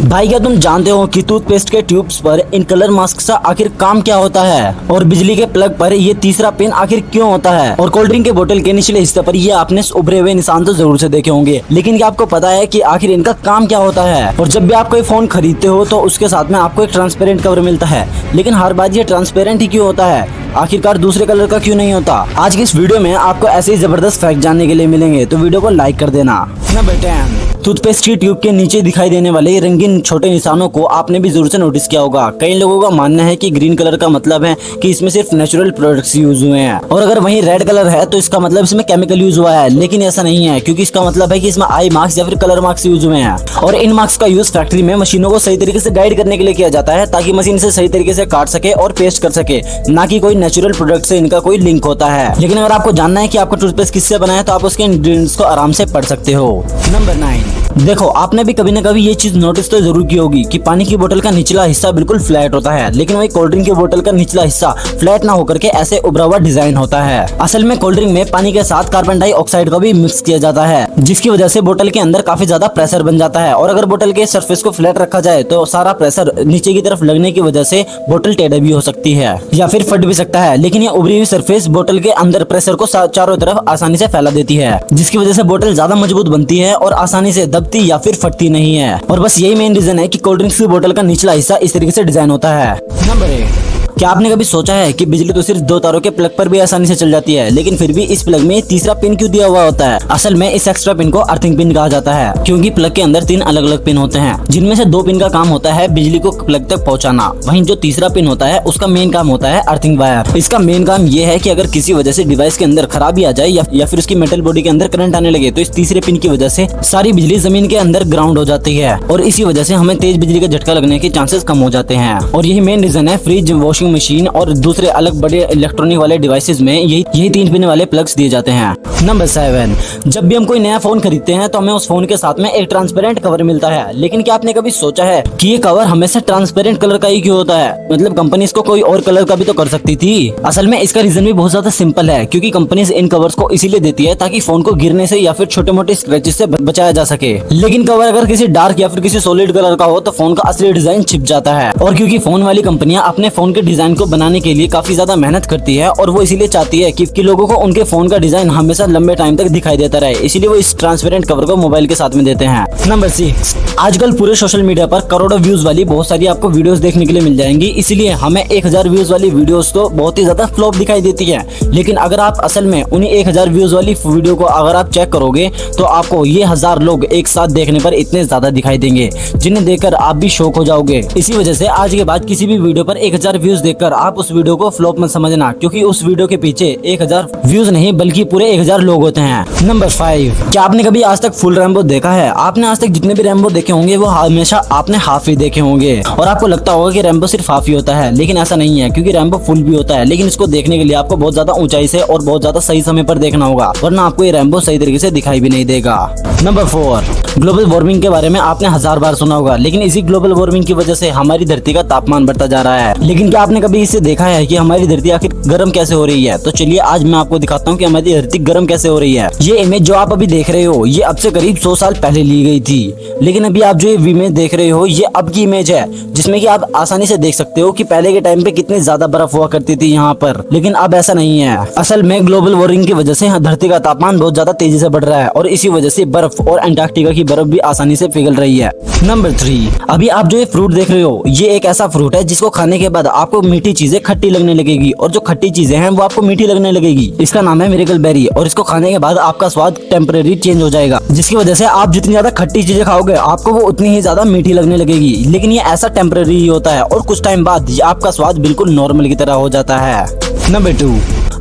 भाई क्या तुम जानते हो कि टूथपेस्ट के ट्यूब्स पर इन कलर मास्क का आखिर काम क्या होता है, और बिजली के प्लग पर ये तीसरा पिन आखिर क्यों होता है, और कोल्ड ड्रिंक के बोतल के निचले हिस्से पर ये आपने उभरे हुए निशान तो जरूर से देखे होंगे, लेकिन क्या आपको पता है कि आखिर इनका काम क्या होता है। और जब भी आप कोई फोन खरीदते हो तो उसके साथ में आपको एक ट्रांसपेरेंट कवर मिलता है, लेकिन हर बार ये ट्रांसपेरेंट ही क्यों होता है, आखिरकार दूसरे कलर का क्यों नहीं होता। आज की इस वीडियो में आपको ऐसे ही जबरदस्त फैक्ट जानने के लिए मिलेंगे, तो वीडियो को लाइक कर देना। नंबर 10, टूथपेस्ट की ट्यूब के नीचे दिखाई देने वाले रंगीन छोटे निशानों को आपने भी जरूर से नोटिस किया होगा। कई लोगों का मानना है कि ग्रीन कलर का मतलब है कि इसमें सिर्फ नेचुरल प्रोडक्ट्स यूज हुए हैं, और अगर वहीं रेड कलर है तो इसका मतलब इसमें केमिकल यूज हुआ है, लेकिन ऐसा नहीं है, क्योंकि इसका मतलब है कि इसमें आई मार्क्स या फिर कलर मार्क्स यूज हुए हैं। और इन मार्क्स का यूज फैक्ट्री में मशीनों को सही तरीके से गाइड करने के लिए किया जाता है, ताकि मशीन से सही तरीके से काट सके और पेस्ट कर सके, ना कि कोई नेचुरल प्रोडक्ट से इनका कोई लिंक होता है। लेकिन अगर आपको जानना है कि आपका टूथपेस्ट किससे बना है तो आप उसके इंग्रेडिएंट्स को आराम से पढ़ सकते हो। नंबर 9, देखो आपने भी कभी न कभी ये चीज नोटिस तो जरूर की होगी कि पानी की बोतल का निचला हिस्सा बिल्कुल फ्लैट होता है, लेकिन वही कोल्ड ड्रिंक की बोतल का निचला हिस्सा फ्लैट ना होकर के ऐसे उभरा हुआ डिजाइन होता है। असल में कोल्ड ड्रिंक में पानी के साथ कार्बन डाइऑक्साइड का भी मिक्स किया जाता है, जिसकी वजह से बोतल के अंदर काफी ज्यादा प्रेशर बन जाता है, और अगर बोतल के सरफेस को फ्लैट रखा जाए तो सारा प्रेशर नीचे की तरफ लगने की वजह से बोतल टेढ़ा भी हो सकती है या फिर फट भी सकता है। लेकिन ये उभरी हुई सरफेस बोतल के अंदर प्रेशर को चारों तरफ आसानी से फैला देती है, जिसकी वजह से बोतल ज्यादा मजबूत बनती है और आसानी से दबती या फिर फटती नहीं है। और बस यही मेन रीजन है कि कोल्ड ड्रिंक्स की बोतल का निचला हिस्सा इस तरीके से डिजाइन होता है। नंबर 8, क्या आपने कभी सोचा है कि बिजली तो सिर्फ 2 तारों के प्लग पर भी आसानी से चल जाती है, लेकिन फिर भी इस प्लग में तीसरा पिन क्यों दिया हुआ होता है। असल में इस एक्स्ट्रा पिन को अर्थिंग पिन कहा जाता है, क्योंकि प्लग के अंदर 3 अलग अलग पिन होते हैं, जिनमें से 2 पिन का काम होता है बिजली को प्लग तक पहुंचाना, वहीं जो तीसरा पिन होता है उसका मेन काम होता है अर्थिंग वायर। इसका मेन काम ये है कि अगर किसी वजह से डिवाइस के अंदर खराबी आ जाए या फिर उसकी मेटल बॉडी के अंदर करंट आने लगे, तो इस तीसरे पिन की वजह से सारी बिजली जमीन के अंदर ग्राउंड हो जाती है, और इसी वजह से हमें तेज बिजली का झटका लगने के चांसेस कम हो जाते हैं। और यही मेन रीजन है फ्रिज, वॉशिंग मशीन और दूसरे अलग बड़े इलेक्ट्रॉनिक वाले डिवाइसेस में यही 3 पिन वाले प्लग्स दिए जाते हैं। नंबर 7, जब भी हम कोई नया फोन खरीदते हैं तो हमें उस फोन के साथ में एक ट्रांसपेरेंट कवर मिलता है, लेकिन क्या आपने कभी सोचा है कि ये कवर हमेशा ट्रांसपेरेंट कलर का ही क्यों होता है। मतलब कंपनी इसको कोई और कलर का भी तो कर सकती थी। असल में इसका रीजन भी बहुत ज्यादा सिंपल है, क्योंकि कंपनीज इन कवर्स को इसीलिए देती है ताकि फोन को गिरने से या फिर छोटे मोटे स्क्रैचेस से बचाया जा सके। लेकिन कवर अगर किसी डार्क या फिर किसी सॉलिड कलर का हो तो फोन का असली डिजाइन छिप जाता है। और क्योंकि फोन वाली कंपनियां अपने फोन के डिजाइन को बनाने के लिए काफी ज्यादा मेहनत करती है, और वो इसीलिए चाहती है कि लोगों को उनके फोन का डिजाइन हमेशा लंबे टाइम तक दिखाई देता रहे, इसीलिए वो इस ट्रांसपेरेंट कवर को मोबाइल के साथ में देते हैं। नंबर 6, आजकल पूरे सोशल मीडिया पर करोड़ों व्यूज वाली बहुत सारी आपको वीडियोस देखने के लिए मिल जाएंगी, इसलिए हमें 1000 व्यूज वाली वीडियोस तो बहुत ही ज्यादा फ्लॉप दिखाई देती है। लेकिन अगर आप असल में उन्हीं 1000 व्यूज वाली वीडियो को अगर आप चेक करोगे तो आपको ये 1000 लोग एक साथ देखने पर इतने ज्यादा दिखाई देंगे, जिन्हें देखकर आप भी शॉक हो जाओगे। इसी वजह से आज के बाद किसी भी वीडियो पर 1000 व्यूज देखकर आप उस वीडियो को फ्लॉप मत समझना, क्योंकि उस वीडियो के पीछे 1000 व्यूज नहीं बल्कि पूरे 1000 लोग होते हैं। नंबर 5, क्या आपने कभी आज तक फुल रैम्बो देखा है। आपने आज तक जितने भी रैम्बो देखे होंगे वो हमेशा आपने हाफ ही देखे होंगे, और आपको लगता होगा कि रैम्बो सिर्फ हाफ ही होता है, लेकिन ऐसा नहीं है, क्योंकि रैम्बो फुल भी होता है। लेकिन इसको देखने के लिए आपको बहुत ज्यादा ऊंचाई से और बहुत ज्यादा सही समय पर देखना होगा, वरना आपको ये रैम्बो सही तरीके से दिखाई भी नहीं देगा। नंबर 4, ग्लोबल वार्मिंग के बारे में आपने 1000 बार सुना होगा, लेकिन इसी ग्लोबल वार्मिंग की वजह से हमारी धरती का तापमान बढ़ता जा रहा है। लेकिन क्या आपने कभी इसे देखा है कि हमारी धरती आखिर गर्म कैसे हो रही है। तो चलिए आज मैं आपको दिखाता हूँ कि हमारी धरती गर्म कैसे हो रही है। ये इमेज जो आप अभी देख रहे हो ये अब से करीब 100 साल पहले ली गई थी, लेकिन अभी आप जो ये इमेज देख रहे हो ये अब की इमेज है, जिसमें कि आप आसानी से देख सकते हो कि पहले के टाइम पे कितनी ज्यादा बर्फ हुआ करती थी यहाँ पर, लेकिन अब ऐसा नहीं है। असल में ग्लोबल वार्मिंग की वजह से धरती का तापमान बहुत ज्यादा तेजी से बढ़ रहा है, और इसी वजह से बर्फ और अंटार्कटिका की बर्फ भी आसानी से पिघल रही है। नंबर 3, अभी आप जो ये फ्रूट देख रहे हो ये एक ऐसा फ्रूट है जिसको खाने के बाद आपको मीठी चीजें खट्टी लगने लगेगी, और जो खट्टी चीजें हैं वो आपको मीठी लगने लगेगी। इसका नाम है मिरेकल बेरी, और इसको खाने के बाद आपका स्वाद टेम्परेरी चेंज हो जाएगा, जिसकी वजह से आप जितनी ज्यादा खट्टी चीजें खाओगे आपको वो उतनी ही ज्यादा मीठी लगने लगेगी। लेकिन ये ऐसा टेम्परेरी ही होता है, और कुछ टाइम बाद आपका स्वाद बिल्कुल नॉर्मल की तरह हो जाता है। नंबर 2,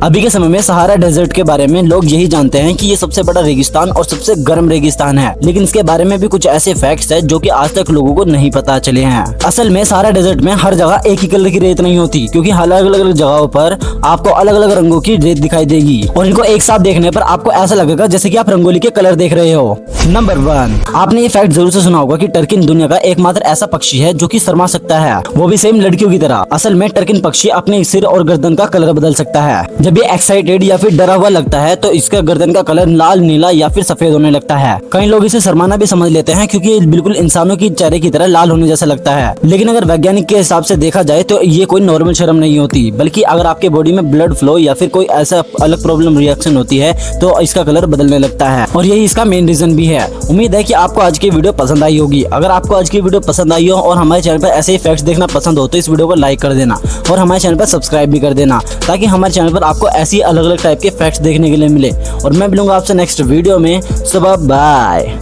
अभी के समय में सहारा डेजर्ट के बारे में लोग यही जानते हैं कि ये सबसे बड़ा रेगिस्तान और सबसे गर्म रेगिस्तान है, लेकिन इसके बारे में भी कुछ ऐसे फैक्ट्स हैं जो कि आज तक लोगों को नहीं पता चले हैं। असल में सहारा डेजर्ट में हर जगह एक ही कलर की रेत नहीं होती, क्योंकि अलग अलग जगहों पर आपको अलग अलग रंगों की रेत दिखाई देगी, और इनको एक साथ देखने पर आपको ऐसा लगेगा जैसे कि आप रंगोली के कलर देख रहे हो। नंबर 1, आपने ये फैक्ट जरूर से सुना होगा कि टर्किन दुनिया का एकमात्र ऐसा पक्षी है जो कि शर्मा सकता है, वो भी सेम लड़कियों की तरह। असल में टर्किन पक्षी अपने सिर और गर्दन का कलर बदल सकता है। जब ये एक्साइटेड या फिर डरा हुआ लगता है तो इसका गर्दन का कलर लाल, नीला या फिर सफेद होने लगता है। कई लोग इसे शर्माना भी समझ लेते हैं क्योंकि ये बिल्कुल इंसानों की चेहरे की तरह लाल होने जैसा लगता है। लेकिन अगर वैज्ञानिक के हिसाब से देखा जाए तो ये कोई नॉर्मल शर्म नहीं होती, बल्कि अगर आपके बॉडी में ब्लड फ्लो या फिर कोई ऐसा अलग प्रॉब्लम रिएक्शन होती है तो इसका कलर बदलने लगता है, और यही इसका मेन रीजन भी है। उम्मीद है कि आपको आज की वीडियो पसंद आई होगी। अगर आपको आज की वीडियो पसंद आई हो और हमारे चैनल पर ऐसे ही फैक्ट्स देखना पसंद हो तो इस वीडियो को लाइक कर देना और हमारे चैनल पर सब्सक्राइब भी कर देना, ताकि हमारे चैनल पर आपको ऐसी अलग अलग टाइप के फैक्ट्स देखने के लिए मिले। और मैं मिलूंगा आपसे नेक्स्ट वीडियो में। सुबह बाय।